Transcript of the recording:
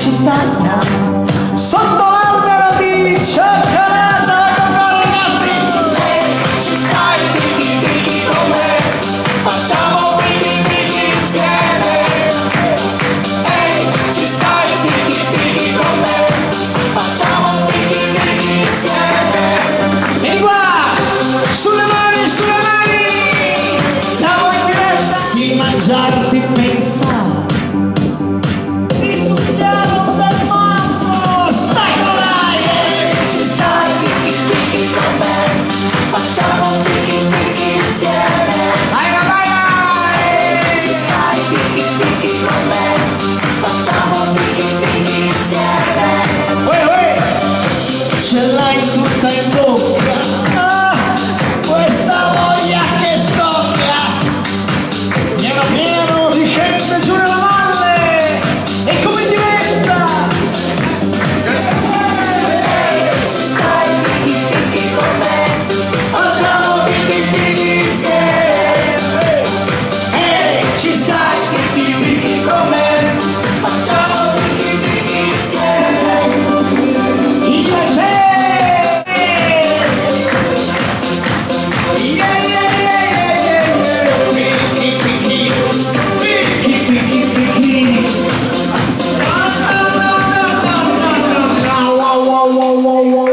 cittadina, sotto l'albero di cioccolata con ragazzi. Ci stai, picchi picchi con me, facciamo picchi picchi insieme. Ehi, ci stai, picchi picchi con me, facciamo picchi picchi insieme. E qua, sulle mani, siamo in diretta. Di mangiarti pensa, di succhiare del mango, stai con Ci stai, picchi picchi con me, facciamo picchi picchi insieme. Ci stai, picchi picchi con me, facciamo picchi picchi insieme. ce l'hai tutta in bocca. Ah, questa voglia che scoppia, piano piano discende giù nella valle e come diventa? Ci stai, picchi picchi con me, facciamo picchi picchi insieme. Ci stai, picchi picchi con me, facciamo picchi picchi insieme. Il caffè! Yeah, yeah, yeah, yeah, yeah. Picchi, picchi, picchi, picchi, picchi. No, no, no, no, no, no, no, no, wow, wow, wow, wow, wow.